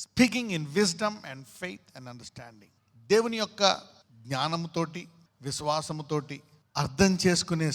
Speaking in wisdom and faith and understanding. దేవుని యొక్క జ్ఞానముతోటి, విశ్వాసముతోటి, అర్థం చేసుకునే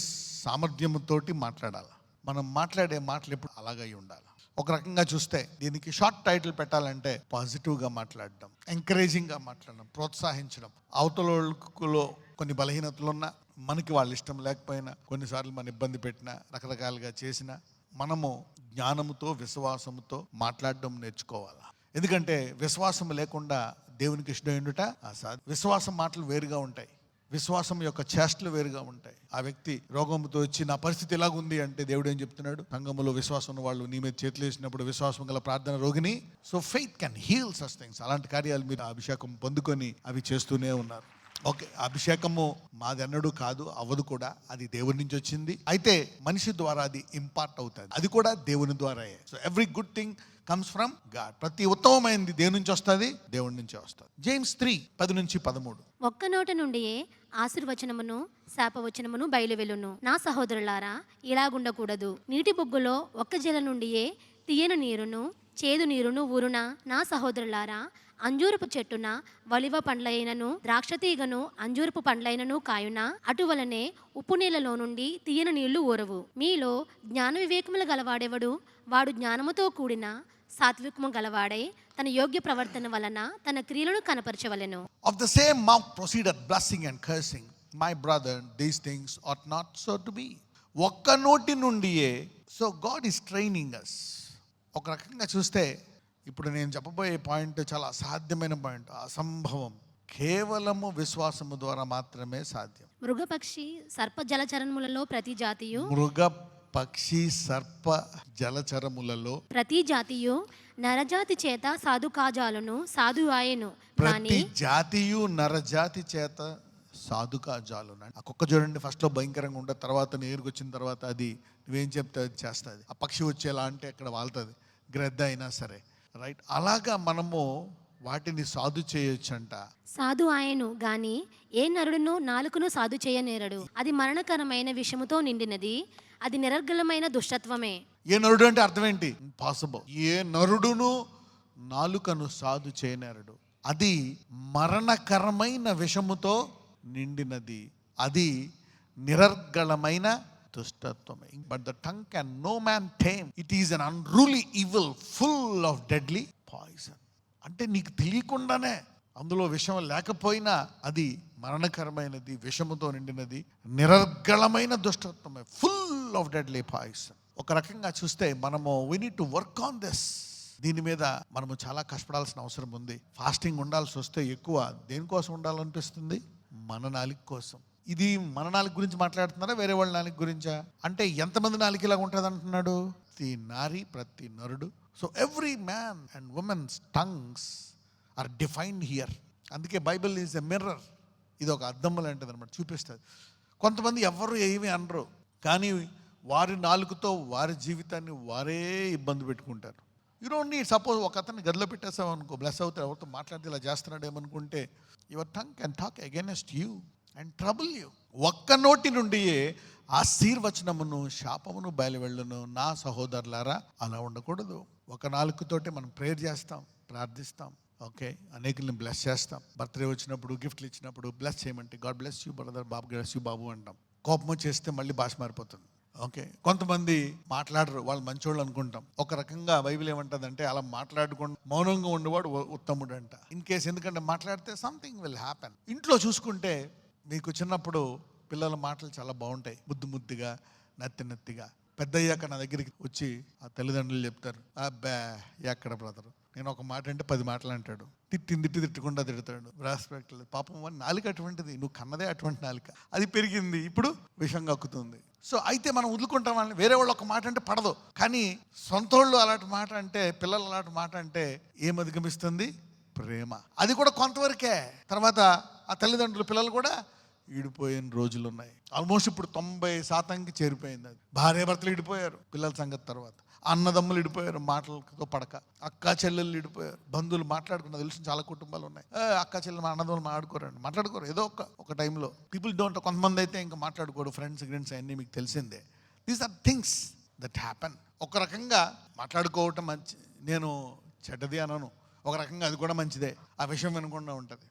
సామర్థ్యముతోటి మాట్లాడాలి. మనం మాట్లాడే మాటలు ఎప్పుడు అలాగై ఉండాలి. ఒక రకంగా చూస్తే దీనికి షార్ట్ టైటిల్ పెట్టాలంటే పాజిటివ్గా మాట్లాడడం, ఎంకరేజింగ్గా మాట్లాడడం, ప్రోత్సహించడం. అవతలలో కొన్ని బలహీనతలు ఉన్నా, మనకి వాళ్ళ ఇష్టం లేకపోయినా, కొన్నిసార్లు మన ఇబ్బంది పెట్టినా, రకరకాలుగా చేసినా మనము జ్ఞానముతో, విశ్వాసముతో మాట్లాడడం నేర్చుకోవాలి. ఎందుకంటే విశ్వాసం లేకుండా దేవునికి ఇష్టమైనట అసాధ్యం. విశ్వాసం మాటలు వేరుగా ఉంటాయి, విశ్వాసం యొక్క చేష్టలు వేరుగా ఉంటాయి. ఆ వ్యక్తి రోగంతో వచ్చి నా పరిస్థితి ఎలాగుంది అంటే దేవుడు ఏం చెప్తున్నాడు? సంఘములో విశ్వాసం ఉన్న వాళ్ళు నీ మీద చేతులు వేసినప్పుడు విశ్వాసం గల ప్రార్థన రోగిని. So faith can heal such things. అలాంటి కార్యాలు మీరు అభిషేకం పొందుకొని అవి చేస్తూనే ఉన్నారు. ఓకే, అభిషేకము మాది అన్నడు కాదు, అవ్వదు కూడా, అది దేవుడి నుంచి వచ్చింది. అయితే మనిషి ద్వారా అది ఇంపార్ట్ అవుతుంది, అది కూడా దేవుని ద్వారాయే. So every good thing comes from God. ప్రతి ఉత్తమమైనది దేవుని నుంచి వస్తుంది, దేవుడి నుంచే వస్తుంది. జేమ్స్ 3:10-13. ఒక్క నోట నుండియే ఆశీర్వచనమును శాపవచనమును బయలువెలును. నా సహోదరులారా, ఇలాగుండకూడదు. నీటి బొగ్గులో ఒక్క జల నుండియే తీయని నీరును చేదు నీరును ఊరునా? నా సహోదరులారా, అంజూరపు చెట్టున వలివ పండ్లైనను ద్రాక్షతీగను అంజూరపు పండ్లైనను కాయునా? అటువలనే ఉప్పు నీళ్ళలో నుండి తీయని నీళ్లు ఊరవు. మీలో జ్ఞాన వివేకములు గలవాడెవడు? వాడు జ్ఞానముతో కూడిన సాత్వికము గలవాడై తన యోగ్య ప్రవర్తన వలన తన క్రియలను కనపరచవలెను. Of the same mouth proceeded blessing and cursing. My brother, these things ought not so to be. ఒక్క నోటి నుండియే. So God is training us. ఒక రకంగా చూస్తే ఇప్పుడు నేను చెప్పబోయే పాయింట్ చాలా అసాధ్యమైన పాయింట్, అసంభవం. కేవలము విశ్వాసము ద్వారా మాత్రమే సాధ్యం. మృగపక్షి సర్ప జలచరములలో ప్రతి జాతియు పక్షి సర్ప జలచరములలో ప్రతి జాతియు నరజాతి చేత సాధు కాజాలను సాధు ఆయను. ప్రతి జాతియు నరజాతి చేత సాధుకా జాలున. ఆ కుక్క చూడండి, ఫస్ట్లో భయంకరంగా ఉంటుంది, తర్వాత నేరుకు వచ్చిన తర్వాత అది నువ్వేం చెప్తే అది చేస్తుంది. ఆ పక్షి వచ్చేలా అంటే అక్కడ వాళ్తుంది, గ్రద్ద అయినా సరే, రైట్? అలాగా మనము వాటిని సాధు చేయొచ్చంట. సాధు ఆయను గాని ఏ నరుడును నాలుకను సాధు చేయనేరడు. అది మరణకరమైన విషముతో నిండినది, అది నిరర్గళమైన దుష్టత్వమే. ఏ నరుడు అంటే అర్థం ఏంటి? ఇంపాసిబుల్. ఏ నరుడును నాలుకను సాధు చేయనేరడు, అది మరణకరమైన విషముతో నిండినది, అది నిరర్గళమైన దుష్టత్వమే. But the tongue can no man tame. It is an unruly evil full of deadly poison. అంటే నీకు తెలియకుండానే, అందులో విషం లేకపోయినా అది మరణకరమైనది, విషముతో నిండినది, నిరర్గళమైన దుష్టత్వమే, ఫుల్ ఆఫ్ డెడ్లీ పాయిజన్. ఒక రకంగా చూస్తే మనము we need to work on this. దీని మీద మనము చాలా కష్టపడాల్సిన అవసరం ఉంది. ఫాస్టింగ్ ఉండాల్సి వస్తే ఎక్కువ దేనికోసం ఉండాలనిపిస్తుంది? మన నాలుక కోసం. ఇది మన నాలుక గురించి మాట్లాడుతున్నారా, వేరే వాళ్ళ నాలుక గురించా? అంటే ఎంతమంది నాలుక ఇలా ఉంటుంది అంటున్నాడు? ప్రతి నారి, ప్రతి నరుడు. So every man and women's tongues are defined here. అందుకే బైబిల్ ఈజ్ ఎ మిర్రర్. ఇది ఒక అద్దం లాంటిది అనమాట, చూపిస్తుంది. కొంతమంది ఎవరు ఏమీ అనరు, కానీ వారి నాలుకతో వారి జీవితాన్ని వారే ఇబ్బంది పెట్టుకుంటారు. యూ డోంట్ నీడ్, సపోజ్ ఒక అతన్ని గదిలో పెట్టేసావు అనుకో, బ్లెస్ అవుతారు, ఎవరితో మాట్లాడితే ఇలా చేస్తున్నాడు ఏమనుకుంటే, your tongue can talk against you and trouble you. ఒక్క నోటి నుండియే ఆశీర్వచనమును శాపమును బయలువెళ్ళును. నా సహోదరులారా, అలా ఉండకూడదు. ఒక నాలుకతోటి మనం ప్రేయర్ చేస్తాం, ప్రార్థిస్తాం, ఓకే, అనేకుల్ని బ్లెస్ చేస్తాం. బర్త్డే వచ్చినప్పుడు, గిఫ్ట్లు ఇచ్చినప్పుడు బ్లెస్ చేయమంటే గాడ్ బ్లెస్ యూ బ్రదర్, బాబు బ్లెస్ యూ బాబు అంటాం. కోపం వచ్చేస్తే మళ్ళీ భాష మారిపోతుంది. ఓకే, కొంతమంది మాట్లాడరు, వాళ్ళు మంచోళ్ళు అనుకుంటాం. ఒక రకంగా బైబిల్ ఏమంటుందంటే, అలా మాట్లాడుకుంటూ మౌనంగా ఉండేవాడు ఉత్తముడు అంట. ఇన్ కేస్, ఎందుకంటే మాట్లాడితే సంథింగ్ విల్ హ్యాపెన్. ఇంట్లో చూసుకుంటే మీకు చిన్నప్పుడు పిల్లల మాటలు చాలా బాగుంటాయి, ముద్దు ముద్దుగా, నత్తిగా. పెద్ద అయ్యాక నా దగ్గరికి వచ్చి ఆ తల్లిదండ్రులు చెప్తారు, అబ్బా ఎక్కడ బ్రదరు, నేను ఒక మాట అంటే 10 మాటలు అంటాడు. తిట్టకుండా తిడతాడు, రెస్పెక్ట్ లేదు. పాపం వాడి నాలుక అటువంటిది, నువ్వు కన్నదే అటువంటి నాలుక, అది పెరిగింది, ఇప్పుడు విషం కక్కుతుంది. సో అయితే మనం వదులుకుంటాం వాళ్ళని. వేరే వాళ్ళు ఒక మాట అంటే పడదు, కానీ సొంత వాళ్ళు అలాంటి మాట అంటే, పిల్లలు అలాంటి మాట అంటే ఏం అధిగమిస్తుంది? ప్రేమ. అది కూడా కొంతవరకే. తర్వాత ఆ తల్లిదండ్రులు పిల్లలు కూడా ఈడిపోయిన రోజులు ఉన్నాయి. ఆల్మోస్ట్ ఇప్పుడు 90% చేరిపోయింది. అది భార్యాభర్తలు ఇడిపోయారు పిల్లల సంగతి. తర్వాత అన్నదమ్ములు ఇడిపోయారు, మాటలతో పడక. అక్క చెల్లెళ్ళు ఇడిపోయారు, బంధువులు మాట్లాడుకున్న తెలిసిన చాలా కుటుంబాలు ఉన్నాయి. అక్క చెల్లెలు అన్నదమ్ములు మాట్లాడుకోరు ఏదో ఒక టైంలో. People don't. కొంతమంది అయితే ఇంకా మాట్లాడుకోరు, ఫ్రెండ్స్ అన్నీ మీకు తెలిసిందే. These are things that happen. ఒక రకంగా మాట్లాడుకోవటం మంచి, నేను చెడ్డది అనను. ఒక రకంగా అది కూడా మంచిదే, ఆ విషయం వినకుండా ఉంటుంది.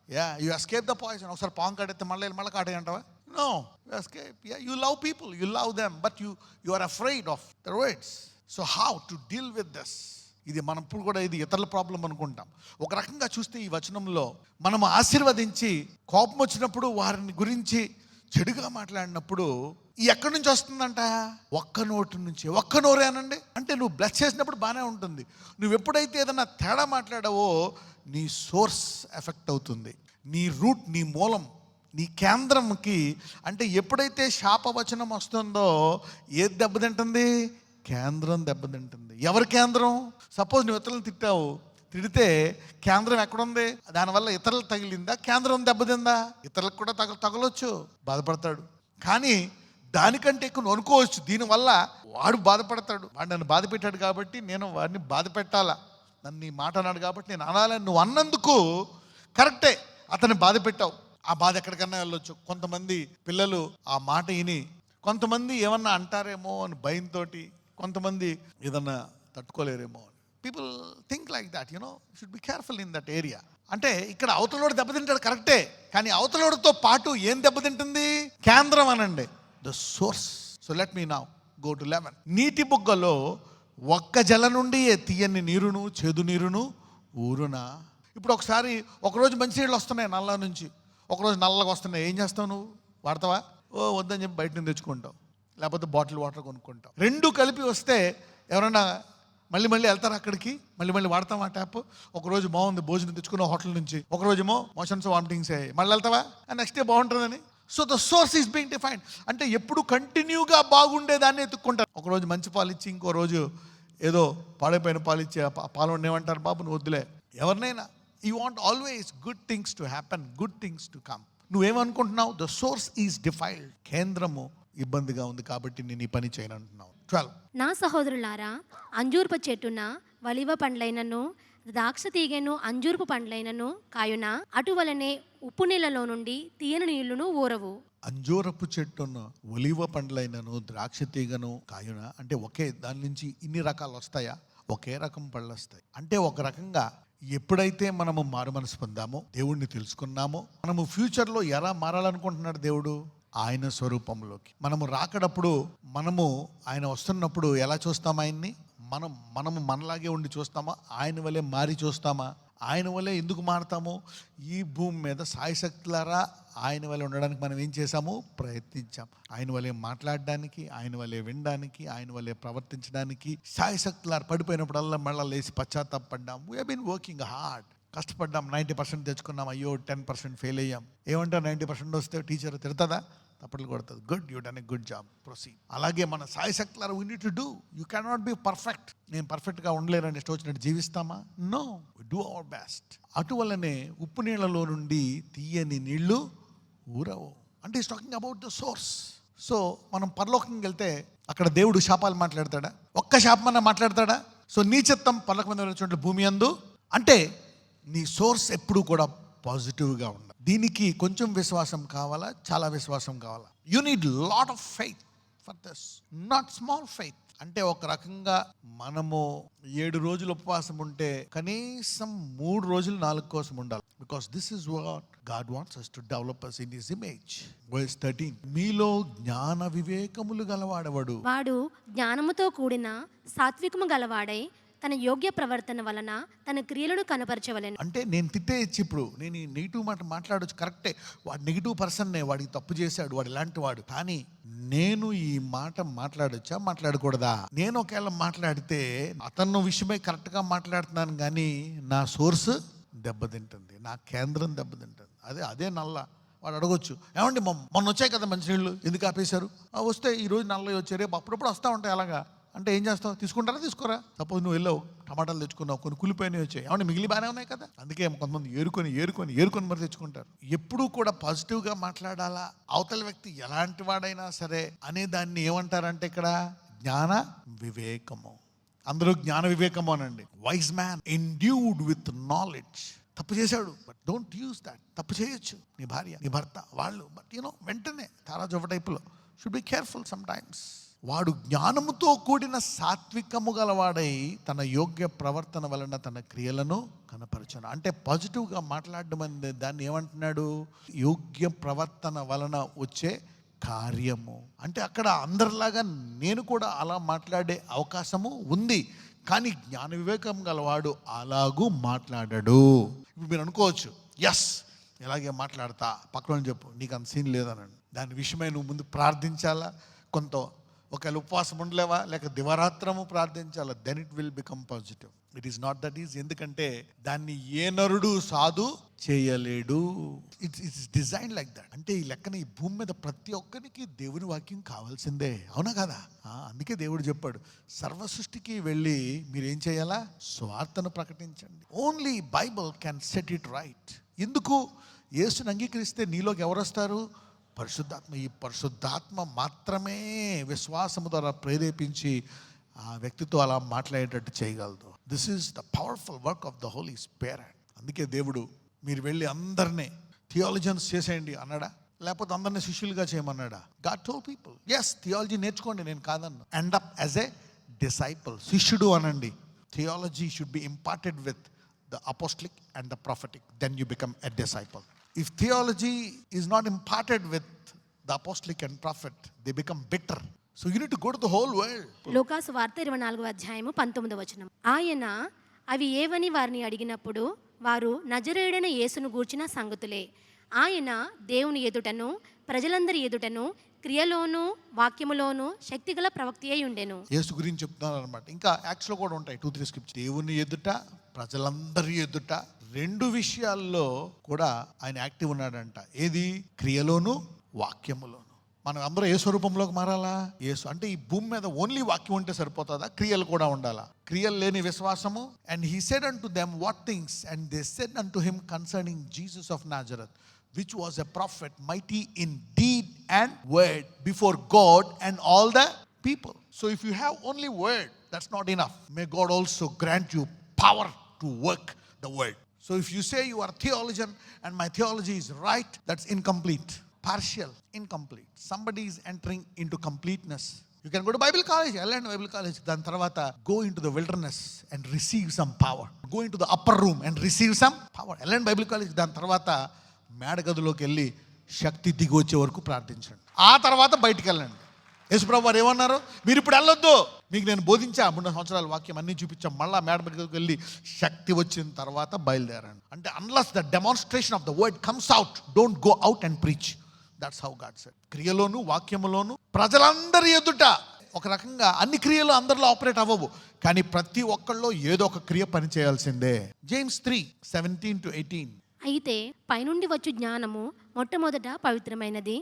You escape the poison. ఒకసారి పాము కాటైతే మళ్ళీ కాటే అంటావా? No, you escape. You love people, you love them, but you are afraid of the words. So how to deal with this? ఇది మనం ఇప్పుడు కూడా ఇది ఇతరుల ప్రాబ్లం అనుకుంటాం. ఒక రకంగా చూస్తే ఈ వచనంలో మనం ఆశీర్వదించి కోపం వచ్చినప్పుడు వారిని గురించి చెడుగా మాట్లాడినప్పుడు ఈ ఎక్కడి నుంచి వస్తుందంట? ఒక్క నోటి నుంచి. ఒక్క నోరేనండి అంటే నువ్వు బ్లెస్ చేసినప్పుడు బాగానే ఉంటుంది. నువ్వు ఎప్పుడైతే ఏదైనా తేడా మాట్లాడావో నీ సోర్స్ ఎఫెక్ట్ అవుతుంది, నీ రూట్, నీ మూలం, నీ కేంద్రంకి. అంటే ఎప్పుడైతే శాపవచనం వస్తుందో ఏది దెబ్బతింటుంది? కేంద్రం దెబ్బతింటుంది. ఎవరి కేంద్రం? సపోజ్ నువ్వు ఇతరులను తిడితే కేంద్రం ఎక్కడుంది? దానివల్ల ఇతరులు తగిలిందా? కేంద్రం దెబ్బతిందా? ఇతరులకు కూడా తగలొచ్చు, బాధపడతాడు. కానీ దానికంటే ఎక్కువ నువ్వు అనుకోవచ్చు, దీనివల్ల వాడు బాధపడతాడు, వాడు నన్ను బాధ పెట్టాడు కాబట్టి నేను వాడిని బాధ పెట్టాలా, నన్ను ఈ మాట అన్నాడు కాబట్టి నేను అనాలని నువ్వు అన్నందుకు కరెక్టే, అతన్ని బాధ పెట్టావు. ఆ బాధ ఎక్కడికన్నా వెళ్ళొచ్చు. కొంతమంది పిల్లలు ఆ మాట విని కొంతమంది ఏమన్నా అంటారేమో అని భయంతో, కొంతమంది ఏదన్నా తట్టుకోలేరేమో అని. People think like that, should be careful in that area. అంటే ఇక్కడ అవతలోడు దెబ్బతింటాడు కరెక్టే, కానీ అవతలోడితో పాటు ఏం దెబ్బతింటుంది? కేంద్రం అనండి, the source. So let me now go to 11. నీటి బుగ్గలో ఒక్క జల నుండి తీయని నీరును చేదు నీరును ఊరునా. ఇప్పుడు ఒకరోజు మంచి నీళ్ళు వస్తున్నాయి నల్ల నుంచి, ఒకరోజు నల్లగా వస్తున్నాయి. ఏం చేస్తావు నువ్వు? వాడతావా? వద్దని చెప్పి బయట నుంచి తెచ్చుకుంటావు, లేకపోతే బాటిల్ వాటర్ కొనుక్కుంటావు. రెండు కలిపి వస్తే ఎవరన్నా మళ్ళీ వెళ్తారు అక్కడికి, మళ్ళీ వాడతాం ఆ ట్యాప్. ఒకరోజు బాగుంది, భోజనం తెచ్చుకున్న హోటల్ నుంచి, ఒకరోజేమో మోషన్స్ వామిటింగ్స్ అయ్యాయి, మళ్ళీ వెళ్తావా? నెక్స్ట్ డే బాగుంటుందని. So the source is being defined. అంటే ఎప్పుడు కంటిన్యూగా బాగుండేదాన్ని ఎత్తుక్కుంటారు. ఒకరోజు మంచి పాలు ఇచ్చి ఇంకో రోజు ఏదో పాడైపోయిన పాలు ఇచ్చి పాలు ఏమంటారు, బాబు నువ్వు వద్దులే. ఎవరినైనా you want always good things to happen, good things to come. నువ్వేమనుకుంటున్నావు? The source is defiled. కేంద్రము ఇబ్బందిగా ఉంది కాబట్టి నేను ఈ పని చేయను అంటున్నావు. 12. నా సహోదరులారా, అంజూరపు చెట్టున వలివ పండ్లైనను ద్రాక్ష తీగెను అంజూరపు పండ్లైనను కాయున అటువలనే ఉప్పు నీళ్ళలో నుండి తీయని నీళ్లును ఊరవు. అంజూరపు చెట్టున ఒలివ పండ్లైనను ద్రాక్ష తీగను కాయున అంటే ఒకే దాని నుంచి ఇన్ని రకాలు వస్తాయా? ఒకే రకం పళ్ళు వస్తాయి. అంటే ఒక రకంగా ఎప్పుడైతే మనము మారు మనసు పొందామో, దేవుణ్ణి తెలుసుకున్నామో, మనము ఫ్యూచర్లో ఎలా మారాలనుకుంటున్నాడు దేవుడు? ఆయన స్వరూపంలోకి. మనము రాకడప్పుడు, మనము ఆయన వస్తున్నప్పుడు ఎలా చూస్తాం ఆయన్ని? మనము మనలాగే ఉండి చూస్తామా? ఆయన వలె మారి చూస్తామా? ఆయన వలె ఎందుకు మారుతాము? ఈ భూమి మీద సాయశక్తులారా ఆయన వలె ఉండడానికి మనం ఏం చేశాము? ప్రయత్నించాం. ఆయన వలె మాట్లాడడానికి, ఆయన వలె వినడానికి, ఆయన వలె ప్రవర్తించడానికి సాయశక్తులారా పడిపోయినప్పుడల్లా మళ్ళీ లేచి పశ్చాత్తాపడ్డాం. We have been working hard. కష్టపడ్డాం, 90% తెచ్చుకున్నాం, అయ్యో 10% ఫెయిల్ అయ్యాం. ఏమంటారు? 90% వస్తే టీచర్ తిడతాదా? తప్పట్లు కొడుతుంది. Good, you done a good job, proceed. అలాగే మన సాయశక్తులారా we need to do. You cannot be perfect. నేను పర్ఫెక్ట్గా ఉండలేనని ఇష్టం వచ్చినట్టు జీవిస్తామా? No, we do our best. అటువలనే ఉప్పు నీళ్ళలో నుండి తీయని నీళ్లు ఊరవు. అంటే is talking about the source. So మనం పరలోకంకి వెళ్తే అక్కడ దేవుడు శాపాలు మాట్లాడతాడా? ఒక్క శాపమన్నా మాట్లాడతాడా? సో నీ చిత్తం పరలోకం మీద వచ్చినట్లు భూమి యందు. అంటే నీ సోర్స్ ఎప్పుడు కూడా పాజిటివ్గా ఉండాలి. దీనికి కొంచెం విశ్వాసం కావాలా? చాలా విశ్వాసం కావాలా? You need lot of faith for this, not small faith. అంటే ఒక రకంగా మనము 7 రోజులు ఉపవాసం ఉంటే కనీసం 3 రోజులు 4 కోసం ఉండాలి. Because this is what God wants us to develop us in his image. Verse 13. మీలో జ్ఞాన వివేకములు గలవాడవడు. వాడు జ్ఞానముతో కూడిన సాత్వికము గలవాడై తన యోగ్య ప్రవర్తన వలన తన క్రియలను కనపరచవలెను. అంటే నేను తిట్టేయచ్చు, ఇప్పుడు నేను ఈ నెగిటివ్ మాట మాట్లాడచ్చు, కరెక్టే. వాడు నెగిటివ్ పర్సన్నే, వాడికి తప్పు చేశాడు, వాడు ఇలాంటి వాడు. కానీ నేను ఈ మాట మాట్లాడొచ్చా, మాట్లాడకూడదా? నేను ఒకవేళ మాట్లాడితే అతను విషయమై కరెక్ట్గా మాట్లాడుతున్నాను, కానీ నా సోర్స్ దెబ్బతింటుంది, నా కేంద్రం దెబ్బతింటుంది. అదే నల్ల. వాడు అడగొచ్చు, ఏమండి మొన్న వచ్చాయి కదా మంచినీళ్ళు, ఎందుకు ఆపేశారు? వస్తే ఈరోజు నల్ల వచ్చాయి, రేపు అప్పుడప్పుడు వస్తూ ఉంటాయి. అలాగా అంటే ఏం చేస్తావు? తీసుకుంటారా? తీసుకోరా? సపోజ్ నువ్వు వెళ్ళావు, టమాటాలు తెచ్చుకున్నావు, కొన్ని కులిపోయినవి వచ్చాయి, ఏమంటే మిగిలి బాగానే ఉన్నాయి కదా. అందుకే కొంతమంది ఏరుకొని మరి తెచ్చుకుంటారు. ఎప్పుడూ కూడా పాజిటివ్గా మాట్లాడాలా. అవతల వ్యక్తి ఎలాంటి వాడైనా సరే అనే దాన్ని ఏమంటారంటే ఇక్కడ జ్ఞాన వివేకము. అందరూ జ్ఞాన వివేకము అనండి. Wise man endued with knowledge. తప్పు చేశాడు, బట్ డోంట్ యూజ్ దాట్. తప్పు చేయొచ్చు నీ భార్య, నీ భర్త, వాళ్ళు, బట్ వెంటనే తారాజొవ్వ టైపులో. Should be careful some times. వాడు జ్ఞానముతో కూడిన సాత్వికము గలవాడై తన యోగ్య ప్రవర్తన వలన తన క్రియలను కనపరచును. అంటే పాజిటివ్గా మాట్లాడడం అనేది దాన్ని ఏమంటున్నాడు? యోగ్య ప్రవర్తన వలన వచ్చే కార్యము. అంటే అక్కడ అందరిలాగా నేను కూడా అలా మాట్లాడే అవకాశము ఉంది, కానీ జ్ఞాన వివేకం గలవాడు అలాగూ మాట్లాడడు. ఇప్పుడు మీరు అనుకోవచ్చు, ఎస్ ఇలాగే మాట్లాడతా, పక్కన చెప్పు నీకు అంత సీన్ లేదనండి. దాని విషయమై నువ్వు ముందు ప్రార్థించాలా, కొంత ఒకవేళ ఉపవాసం ఉండలేవా, లేక దివారాత్రము ప్రార్థించాలా, then it will become positive. It is not that is. ఎందుకంటే దాన్ని ఏ నరుడు సాధు చేయలేడు. It's design like that. అంటే ఈ లెక్కన ఈ భూమి మీద ప్రతి ఒక్కరికి దేవుని వాక్యం కావాల్సిందే, అవునా కదా? అందుకే దేవుడు చెప్పాడు, సర్వ సృష్టికి వెళ్ళి మీరేం చేయాలా? స్వార్థను ప్రకటించండి. Only Bible can set it right. ఎందుకు? యేసుని అంగీకరిస్తే నీలోకి ఎవరు వస్తారు? పరిశుద్ధాత్మ. ఈ పరిశుద్ధాత్మ మాత్రమే విశ్వాసము ద్వారా ప్రేరేపించి ఆ వ్యక్తితో అలా మాట్లాడేటట్టు చేయగలదు. This is the powerful work of the Holi spirit. అందుకే దేవుడు మీరు వెళ్ళి అందరినీ థియాలజన్స్ చేసేయండి అన్నాడా? లేకపోతే అందరినీ శిష్యులుగా చేయమన్నాడా? God told people, yes theology నేర్చుకోండి, నేను కాదన్నా. End up as a disciple. శిష్యుడు అనండి. Theology should be imparted with the apostolic and the prophetic, then you become a disciple. If theology is not imparted with the apostolic and prophet, they become bitter. So you need to go to the whole world. లూకాసు వార్త 24వ అధ్యాయము 19వ వచనం. ఆయన అవి ఏవని వారిని అడిగినప్పుడు వారు నజరేయుడైన యేసును గూర్చిన సంగతులే. ఆయన దేవుని ఎదుటను ప్రజలందరి ఎదుటను క్రియలోను వాక్యములోను శక్తిగల ప్రవక్తి అయి ఉండెను. యేసు గురించి చెప్తున్నారు అనమాట. ఇంకా యాక్చువల్ కూడా ఉంటాయి 2-3 స్క్రిప్చర్. దేవుని ఎదుట ప్రజలందరి ఎదుట 2 విషయాల్లో కూడా ఆయన యాక్టివ్ ఉన్నాడంట. ఏది? క్రియలోను వాక్యములోను. మనం అందరూ ఏ స్వరూపంలోకి మారాలా? యేసు. అంటే ఈ భూమి మీద ఓన్లీ వాక్యం ఉంటే సరిపోతుందా? క్రియలు కూడా ఉండాలా? క్రియలు లేని విశ్వాసము. And he said unto them what things, and they said unto him concerning Jesus of నాజరత్, which was a prophet, mighty in deed and word before God and all the people. So if you have only word, that's not enough. May God also grant you power to work the word. So if you say you are a theologian and my theology is right, that's incomplete, partial, incomplete. Somebody is entering into completeness. You can go to Bible college, Ellen Bible college, dan tarvata go into the wilderness and receive some power. Go into the upper room and receive some power. Ellen Bible college, dan tarvata మేడగదిలోకి వెళ్ళి శక్తి దిగి వచ్చే వరకు ప్రార్థించండి. ఆ తర్వాత బయటికి వెళ్ళండి. యేసుప్రభు వారు ఏమన్నారు? మీరు ఇప్పుడు వెళ్ళొద్దు, మీకు నేను బోధించా 3 సంవత్సరాల వాక్యం అన్నీ చూపించాం, మళ్ళీ మేడగదిలోకి వెళ్ళి శక్తి వచ్చిన తర్వాత బయలుదేరండి. అంటే unless the demonstration of the word comes out, don't go out and preach. That's how God said. క్రియలోను వాక్యములోను ప్రజలందరి ఎదుట. ఒక రకంగా అన్ని క్రియలు అందరిలో ఆపరేట్ అవ్వవు, కానీ ప్రతి ఒక్కళ్ళలో ఏదో ఒక క్రియ పని చేయాల్సిందే. జేమ్స్ 3:17-18. అయితే పైనుండి వచ్చు జ్ఞానము మొట్టమొదట పవిత్రమైనది,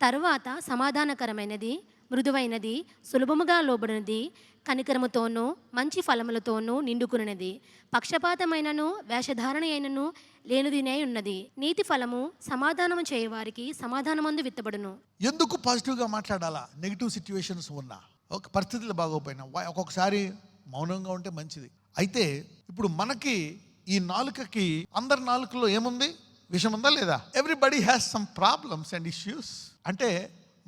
తరువాత సమాధానకరమైనది, మృదువైనది, సులభముగా లోబడినది, కనికరముతోనూ మంచి ఫలములతోనూ నిండుకున్నది, పక్షపాతమైనను వేషధారణ అయినను లేనిదినే ఉన్నది. నీతి ఫలము సమాధానము చేయవారికి సమాధానమందు విత్తబడును. ఎందుకు పాజిటివ్గా మాట్లాడాలా? నెగిటివ్ సిచ్యువేషన్స్ ఉన్నా, ఒక పరిస్థితులు బాగోపోయినా ఒక్కొక్కసారి మౌనంగా ఉంటే మంచిది. అయితే ఇప్పుడు మనకి ఈ నాలుకకి, అందరి నాలుకలో ఏముంది? విషం ఉందా లేదా? Everybody has some problems and issues. అంటే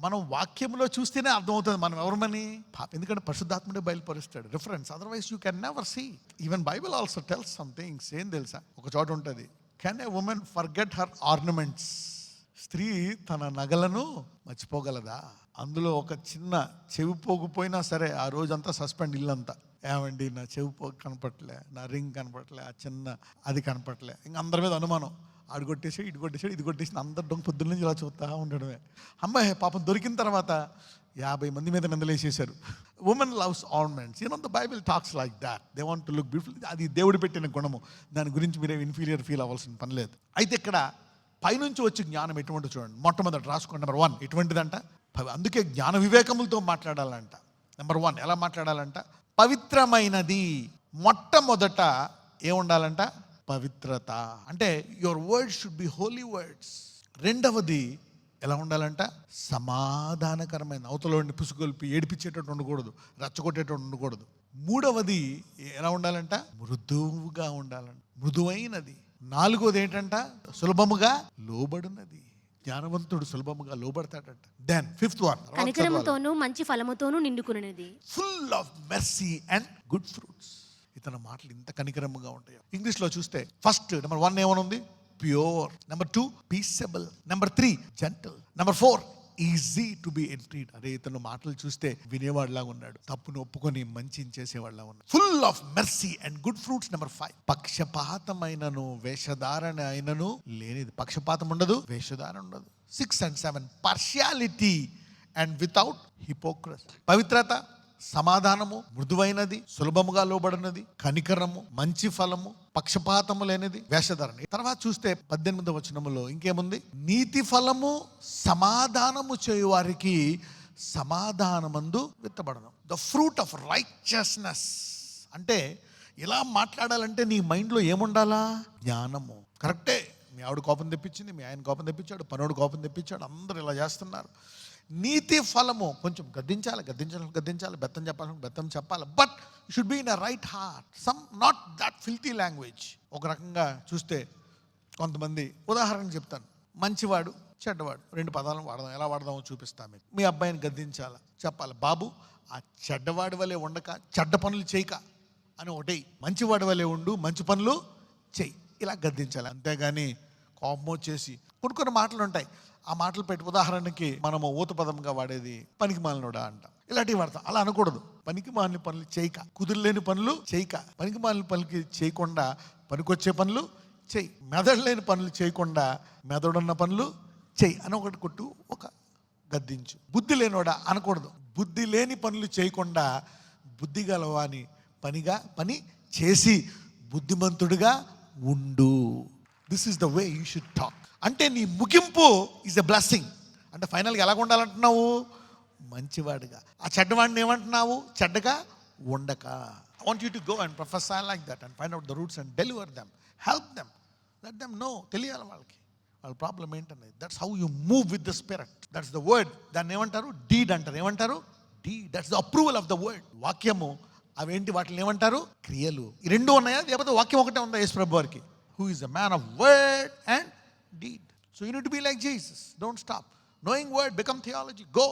మనం వాక్యంలో చూస్తేనే అర్థమవుతుంది మనం ఎవరమని. ఎందుకంటే పరిశుద్ధాత్ముడే బయలుపరుస్తాడు reference, otherwise you can never see. Even Bible also tells some things. ఏం తెలుసా? ఒక చోట ఉంటుంది, can a woman forget her ornaments? స్త్రీ తన నగలను మర్చిపోగలదా? అందులో ఒక చిన్న చెవి పోగుపోయినా సరే ఆ రోజంతా సస్పెండ్, ఇల్లంతా. ఏమండి నా చెవి పోగు కనపట్లే, నా రింగ్ కనపట్లే, ఆ చిన్న అది కనపట్లే. ఇంకా అందరి మీద అనుమానం, ఆడు కొట్టేసాడు, ఇటు కొట్టేసాడు, ఇది కొట్టేసి అందరు డొంక పొద్దున్న నుంచి ఇలా చూస్తా ఉండడమే. అమ్మాయి పాపం దొరికిన తర్వాత 50 మంది మీద నిందలేసేశారు. Women loves ornaments. You know the Bible talks like that. They want to look beautiful. అది దేవుడు పెట్టిన గుణము, దాని గురించి మీరేం ఇన్ఫీరియర్ ఫీల్ అవ్వాల్సిన పని లేదు. అయితే ఇక్కడ పైనుంచి వచ్చే జ్ఞానం ఎటువంటి చూడండి. మొట్టమొదటి రాసుకోండి, నెంబర్ 1 ఎటువంటిదంట? అందుకే జ్ఞాన వివేకములతో మాట్లాడాలంట. నెంబర్ 1 ఎలా మాట్లాడాలంట? పవిత్రమైనది. మొట్టమొదట ఏముండాలంట? పవిత్రత. అంటే your words should be Holi words. రెండవది ఎలా ఉండాలంట? సమాధానకరమైన. అవతలని పుసుగొల్పి ఏడిపించేటట్టు ఉండకూడదు, రెచ్చగొట్టేటట్టు ఉండకూడదు. మూడవది ఎలా ఉండాలంట? మృదువుగా ఉండాలంట, మృదువైనది. నాలుగోది ఏంటంట? సులభముగా లోబడినది. జ్ఞానవంతుడు సులభముగా లోబడతాడంట. దెన్ ఫిఫ్త్ వన్, కనికరముతోనూ మంచి ఫలముతోనూ నిండుకున్నది. Full of mercy and good fruits. ఇతని మాటలు ఇంత కనికరముగా ఉంటాయి. ఇంగ్లీష్ లో చూస్తే ఫస్ట్ నెంబర్ 1 ఏమనుంది? Pure. Number 2 peaceable. Number 3 gentle. Number 4 easy to be entreated. అరే ఇతను మాటలు చూస్తే వినేవాడిలాగా ఉన్నాడు, తప్పును ఒప్పుకొని మంచిని చేసేవాడిలా ఉన్నాడు. Full of mercy and good fruits. Number 5 పక్షపాతమైనను వేషధారణ అయినను లేనిది. పక్షపాతం ఉండదు, వేషధారణ ఉండదు. 6 and 7 partiality and without hypocrisy. పవిత్రత, సమాధానము, మృదువైనది, సులభముగా లోబడినది, కనికరము, మంచి ఫలము, పక్షపాతము లేనిది, వేషధారణ. తర్వాత చూస్తే 18వ వచనములో ఇంకేముంది? నీతి ఫలము సమాధానము చేయువారికి సమాధానమందు విత్తబడను. The fruit of righteousness. అంటే ఇలా మాట్లాడాలంటే నీ మైండ్లో ఏముండాలా? జ్ఞానము. కరెక్టే, మీ ఆవిడ కోపం తెప్పించింది, మీ ఆయన కోపం తెప్పించాడు, పనోడు కోపం తెప్పించాడు, అందరూ ఇలా చేస్తున్నారు. నీతి ఫలము కొంచెం గద్దించాలి, బెత్తం చెప్పాలి, but should be in a right heart, some not that filthy language. ఒక రకంగా చూస్తే కొంతమంది, ఉదాహరణకు చెప్తాను, మంచివాడు చెడ్డవాడు 2 పదాలను వాడదాం, ఎలా వాడదామో చూపిస్తాను మీకు. మీ అబ్బాయిని గద్దించాలి, చెప్పాలి, బాబు ఆ చెడ్డవాడి వలె ఉండక చెడ్డ పనులు చేయక అని ఒకటి, మంచివాడి వలె ఉండు, మంచి పనులు చెయ్యి, ఇలా గద్దించాలి. అంతేగాని కోపం వచ్చేసి కొన్ని మాటలు ఉంటాయి, ఆ మాటలు పెట్టి, ఉదాహరణకి మనము ఊత పదంగా వాడేది పనికి మాలినోడా అంట, ఇలాంటివి వాడతాం. అలా అనకూడదు. పనికి మాలిన పనులు చేయక, కుదురులేని పనులు చేయక, పనికి మాలిన పనులకి చేయకుండా పనికొచ్చే పనులు చెయ్యి, మెదడులేని పనులు చేయకుండా మెదడున్న పనులు చెయ్యి అని ఒకటి కొట్టు, ఒక గద్దించు. బుద్ధి లేనోడా అనకూడదు. బుద్ధి లేని పనులు చేయకుండా బుద్ధి గలవాని పని చేసి బుద్ధిమంతుడిగా ఉండు. This is the way you should talk. అంటే నీ ముగింపు ఈజ్ ఎ బ్లెస్సింగ్. అంటే ఫైనల్గా ఎలాగ ఉండాలంటున్నావు? మంచివాడిగా. ఆ చెడ్డవాడిని ఏమంటున్నావు? చెడ్డగా ఉండక. I want you to go and professor like that and find out the roots and deliver them, help them, let them know. తెలియాలి వాళ్ళకి వాళ్ళ ప్రాబ్లం ఏంటనేది. That's how you move with the spirit. That's the word. దాన్ని ఏమంటారు? Deed అంటారు. ఏమంటారు? Deed. That's the approval of the word. వాక్యము అవేంటి? వాటిని ఏమంటారు? క్రియలు. ఈ 2 ఉన్నాయా? లేకపోతే వాక్యం ఒకటే ఉందా యేసు ప్రభు వారికి? Who is a man of word and deed. So you need to be like Jesus. Don't stop. Knowing word, become theology. Go.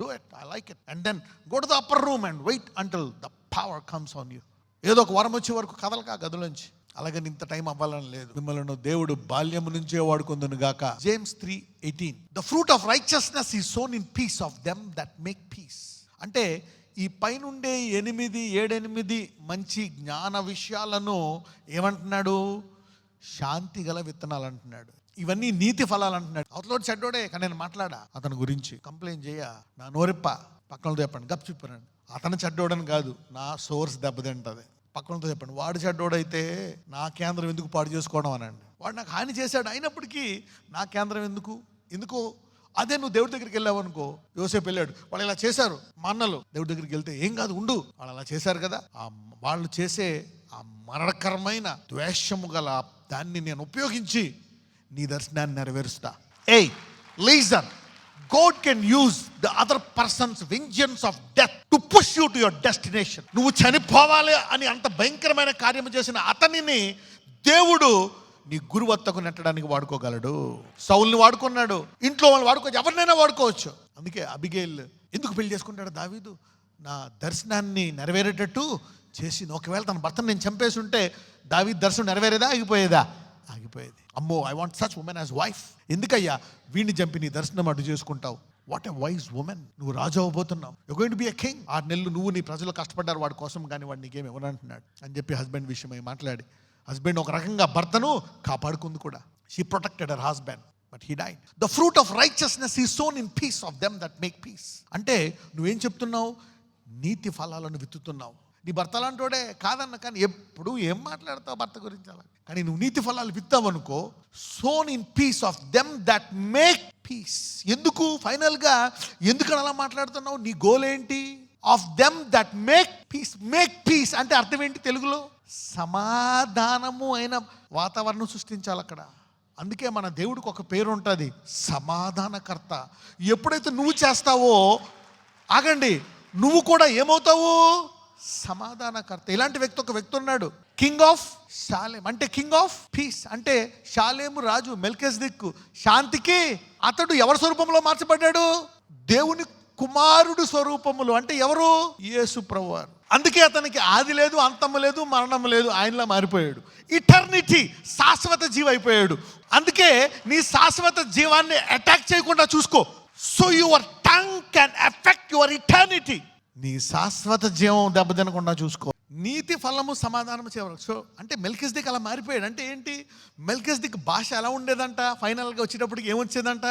Do it. I like it. And then go to the upper room and wait until the power comes on you. ఏదో ఒక వరం వచ్చే వరకు కదలక గదులోంచి. అలాగని ఇంత time అవ్వాలని లేదు. మిమ్మల్ని దేవుడు బాల్యము నుంచే వాడుకుందును గాక. James 3:18. The fruit of righteousness is sown in peace of them that make peace. అంటే ఈ పైనుండే 7 మంచి జ్ఞాన విషయాలను ఏమంటున్నాడు? శాంతి గల విత్తనాలు అంటున్నాడు. ఇవన్నీ నీతి ఫలాలు అంటున్నాడు. అవతలోడు చెడ్డోడే, కానీ నేను మాట్లాడా అతని గురించి, కంప్లైంట్ చేయ, నా నోరెప్ప, పక్కనతో చెప్పండి, గప్ చెప్పానండి. అతను చెడ్డోడని కాదు, నా సోర్స్ దెబ్బతింటది. పక్కనతో చెప్పండి, వాడు చెడ్డోడైతే నా కేంద్రం ఎందుకు పాడు చేసుకోవడం అనండి. వాడు నాకు హాని చేశాడు, అయినప్పటికీ నా కేంద్రం ఎందుకు? అదే నువ్వు దేవుడి దగ్గరికి వెళ్ళావు అనుకో. యోసేపు వెళ్ళాడు, వాళ్ళు ఇలా చేశారు, మా అన్నలు. దేవుడి దగ్గరికి వెళ్తే ఏం కాదు, ఉండు, వాళ్ళు అలా చేశారు కదా. వాళ్ళు చేసే ఆ మరణకరమైన ద్వేషము గల దాన్ని నేను ఉపయోగించి నీ దర్శనాన్ని నెరవేరుస్తా. లీజన్, God can use the other person's vengeance of death to push you to your destination. నువ్వు చనిపోవాలి అని అంత భయంకరమైన కార్యము చేసిన అతనిని దేవుడు నీ గురువత్తకు నెట్టడానికి వాడుకోగలడు. సౌల్ని వాడుకున్నాడు, ఇంట్లో వాళ్ళు వాడుకోవచ్చు, ఎవరినైనా వాడుకోవచ్చు. అందుకే అబిగేల్ ఎందుకు పెళ్లి చేసుకుంటాడు? దావీదు నా దర్శనాన్ని నెరవేరేటట్టు చేసి, ఒకవేళ తన భర్తను నేను చంపేసి ఉంటే దావీదు దర్శనం నెరవేరేదా? ఆగిపోయేది. అమ్మో, I want such women as wife. ఎందుకయ్యా వీడిని చంపి నీ దర్శనం అడ్డు చేసుకుంటావు? What a wise woman. నువ్వు రాజు అవ్వబోతున్నావు. You going to be a king. 6 నెలలు నువ్వు నీ ప్రజలు కష్టపడ్డారు వాడి కోసం, కానీ వాడు నీకేం ఇవ్వనంటున్నాడు అని చెప్పి హస్బెండ్ విషయమై మాట్లాడి, హస్బెండ్ ఒక రకంగా భర్తను కాపాడుకుంది కూడా. She protected her husband, but he died. The fruit of righteousness is sown in peace of them that make peace. అంటే నువ్వేం చెప్తున్నావు? నీతి ఫలాలను విత్తుతున్నావు. నీ భర్త అలాంటోడే కాదన్న, కానీ ఎప్పుడు ఏం మాట్లాడతావు భర్త గురించి అలా. కానీ నువ్వు నీతి ఫలాలు విత్తావనుకో, sown in peace of them that make peace. ఎందుకు? ఫైనల్గా ఎందుకని అలా మాట్లాడుతున్నావు? నీ గోల్ ఏంటి? Of them that make peace. Make peace అంటే అర్థం ఏంటి తెలుగులో? సమాధానము అయిన వాతావరణం సృష్టించాలి అక్కడ. అందుకే మన దేవుడికి ఒక పేరు ఉంటుంది, సమాధానకర్త. ఎప్పుడైతే నువ్వు చేస్తావో, ఆగండి, నువ్వు కూడా ఏమవుతావు? సమాధానకర్త. ఇలాంటి ఒక వ్యక్తి ఉన్నాడు, కింగ్ ఆఫ్ షాలేం అంటే కింగ్ ఆఫ్ పీస్. అంటే షాలేము రాజు మెల్కిసెదెకు శాంతికి అతడు ఎవరి స్వరూపంలో మార్చబడ్డాడు? దేవుని కుమారుడు స్వరూపములు. అంటే ఎవరు? యేసు ప్రభువారు. అందుకే అతనికి ఆది లేదు, అంతము లేదు, మరణం లేదు, ఆయనలా మారిపోయాడు. ఇటర్నిటీ, శాశ్వత జీవి అయిపోయాడు. అందుకే నీ శాశ్వత జీవాన్ని అటాక్ చేయకుండా చూసుకో. So your tongue can affect your eternity. నీ శాశ్వత జీవం దెబ్బతినకుండా చూసుకో. నీతి ఫలము సమాధానము చేయరు. సో అంటే మెల్కిసెదెకు అలా మారిపోయాడు. అంటే ఏంటి? మెల్కిసెదెకు భాష ఎలా ఉండేదంట? ఫైనల్గా వచ్చేటప్పటికి ఏమొచ్చేదంట?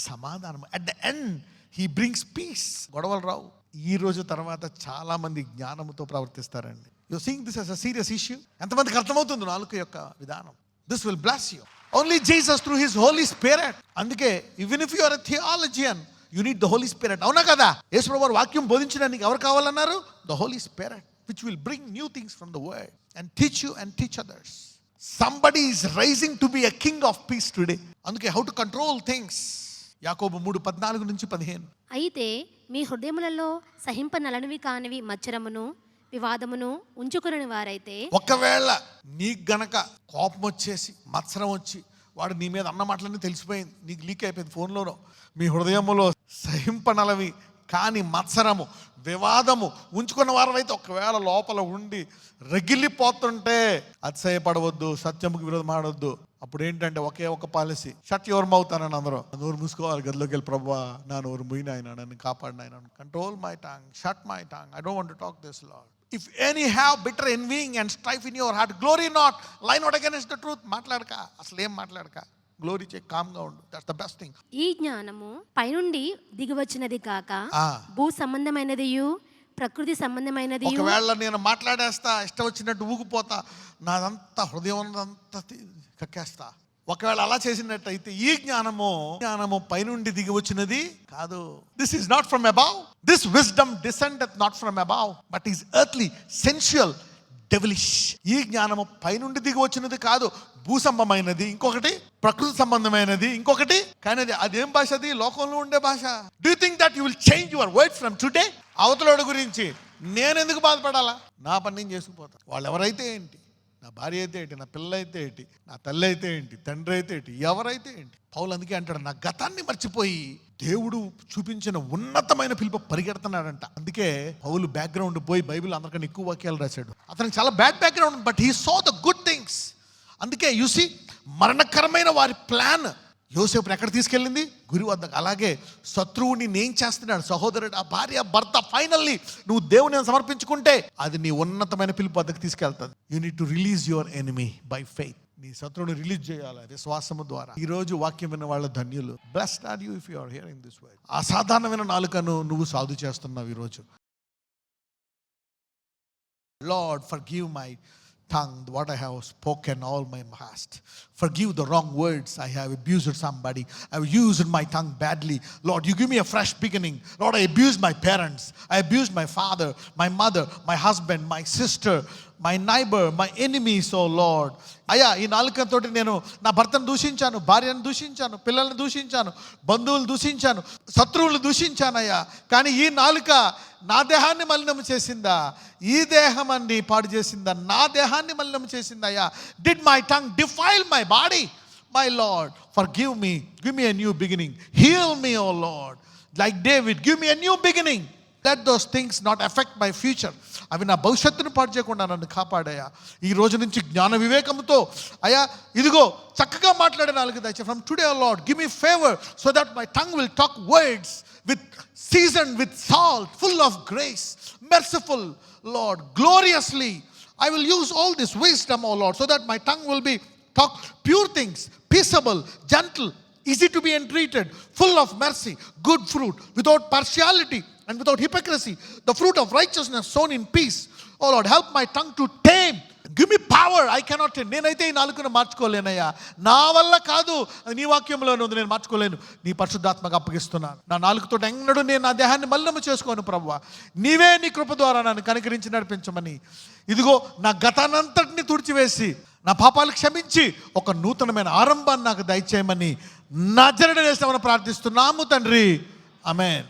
సమాధానం. At the end he brings peace. గొడవలు రావు. ఈ రోజు తర్వాత చాలా మంది జ్ఞానముతో ప్రవర్తిస్తారండి. You seeing this as a serious issue. ఎంతమందికి అర్థమవుతుంది నాలుక యొక్క విధానం? This will bless you. Only Jesus through his Holy spirit. అందుకే even if you are a theologian you need the Holi Spirit. అవునా కదా? యేసు ప్రభువు వాక్యం బోధించడానికి ఎవరు కావాలన్నారు? The Holi Spirit which will bring new things from the word and teach you and teach others. Somebody is rising to be a king of peace today. అందుకే how to control things. యాకోబు 3:14-15. అయితే మీ హృదయములలో సహింపనలనివి కానివి మచ్చరమును వివాదమును ఉంచుకుని వారైతే, ఒకవేళ నీకు గనక కోపం వచ్చేసి మత్సరం వచ్చి వాడు నీ మీద అన్న మాటలన్నీ తెలిసిపోయింది, నీకు లీక్ అయిపోయింది ఫోన్లోనో, మీ హృదయములో సహింపనలవి కానీ మత్సరము వివాదము ఉంచుకున్న వారైతే ఒకవేళ లోపల ఉండి రగిలిపోతుంటే అతిశయపడవద్దు, సత్యముకు విరోధం ఆడవద్దు. అప్పుడు ఏంటంటే ఒకే ఒక పాలసీ, షట్ యువర్ మౌత్ అని అందరూ నోరు మూసుకోవాలి. గదిలోకి వెళ్ళి, ప్రభువా నా నోరు మూయిన ఆయన, నన్ను కాపాడిన ఆయన, control my tongue, shut my tongue, I don't want to talk this Lord. If any have bitter envying and strife in your heart, glory not, lie not against the truth. మాట్లాడక, అసలు ఏం మాట్లాడక, గ్లోరీ చే, కామ్గా ఉండు. That's the best thing. ఈ జ్ఞానము పైనుండి దిగివచ్చినది కాక భూ సంబంధమైనదియు ప్రకృతి సంబంధమైనది. ఒకవేళ నేను మాట్లాడేస్తా, ఇష్టం వచ్చినట్టు ఊగిపోతా, నాదంతా హృదయం అంతా కక్కేస్తా, ఒకవేళ అలా చేసినట్టయితే ఈ జ్ఞానము పైనుండి దిగి వచ్చినది కాదు. This is not from above. This wisdom descendeth not from above but is earthly, sensual, devilish. ఈ జ్ఞానము పైనుండి దిగి వచ్చినది కాదు, భూసంబంధమైనది, ఇంకొకటి ప్రకృతి సంబంధమైనది, ఇంకొకటి కానీ అదేం భాష? అది లోకంలో ఉండే భాష. Do you think that you will change your word from today? అవతలోడి గురించి నేను ఎందుకు బాధపడాలా? నా పని నేను చేసుకుపోతా. వాళ్ళు ఎవరైతే ఏంటి, నా భార్య అయితే ఏంటి, నా పిల్ల అయితే ఏంటి, నా తల్లి అయితే ఏంటి, తండ్రి అయితే ఏంటి, ఎవరైతే ఏంటి. పౌలు అందుకే అంటాడు, నా గతాన్ని మర్చిపోయి దేవుడు చూపించిన ఉన్నతమైన పిలుపు పరిగెడుతున్నాడంట. అందుకే పౌలు బ్యాక్గ్రౌండ్ పోయి బైబిల్ అందరికన్నా ఎక్కువ వాక్యాలు రాశాడు. అతనికి చాలా bad background, but he saw the good things. అందుకే యూసి మరణకరమైన వారి ప్లాన్ యోసేపుని ఎక్కడ తీసుకెళ్ళింది? గురి వద్దకు. అలాగే శత్రువుని నేను చేస్తున్నాడు సహోదరుడు, ఆ భార్య భర్త, ఫైనల్లీ నువ్వు దేవుని సమర్పించుకుంటే అది నీ ఉన్నతమైన పిలుపు వద్దకు తీసుకెళ్తుంది. You need to release your enemy by faith. నీ శత్రువుని రిలీజ్ చేయాలి విశ్వాసము ద్వారా. ఈ రోజు వాక్యం విన్న వాళ్ళ ధన్యులు. Blessed are you if you are hearing this word. అసాధారణమైన నాలుకను నువ్వు సాధు చేస్తున్నావు ఈరోజు. Lord forgive my tongue, what I have spoken all my past. Forgive the wrong words. I have abused somebody. I have used my tongue badly. Lord, you give me a fresh beginning. Lord, I abused my parents. I abused my father, my mother, my husband, my sister, my neighbor, my enemies, oh Lord. అయ్యా, ఈ నాలుకతోటి నేను నా భర్తను దూషించాను, భార్యను దూషించాను, పిల్లల్ని దూషించాను, బంధువులు దూషించాను, శత్రువులు దూషించాను అయ్యా. కానీ ఈ నాలుక నా దేహాన్ని మలినం చేసిందా? ఈ దేహం అన్ని పాడు చేసిందా? నా దేహాన్ని మలినం చేసిందా అయ్యా? Did my tongue defile my body? My Lord, forgive me, give me a new beginning, heal me O Lord. Like David, give me a new beginning. Let those things not affect my future. అవి నా భవిష్యత్తును పాడు చేయకుండా నన్ను కాపాడయ్యా. ఈ రోజు నుంచి జ్ఞాన వివేకంతో అయ్యా ఇదిగో చక్కగా మాట్లాడే నాలుగు దయచేసి. From today O Lord give me favour so that my tongue will talk words with seasoned with salt, full of grace, merciful Lord, gloriously. I will use all this wisdom, O Lord, so that my tongue will be talk pure things, peaceable, gentle, easy to be entreated, full of mercy, good fruit, without partiality and without hypocrisy, the fruit of righteousness sown in peace. Oh Lord, help my tongue to tame. Give me power. I cannot tame. నేనైతే ఈ నాలుకను మార్చుకోలేనయ్యా, నా వల్ల కాదు. అది నీ వాక్యంలోనే ఉంది, నేను మార్చుకోలేను. నీ పరిశుద్ధాత్మకు అప్పగిస్తున్నాను. నా నాలుకతో ఎన్నడూ నేను నా దేహాన్ని మలినము చేసుకోను ప్రభువా. నీవే నీ కృప ద్వారా నన్ను కనికరించి నడిపించమని, ఇదిగో నా గతానంతటిని తుడిచివేసి నా పాపాలు క్షమించి ఒక నూతనమైన ఆరంభాన్ని నాకు దయచేయమని నజరేయుడైన యేసునామమున ప్రార్థిస్తున్నాము తండ్రి. ఆమేన్.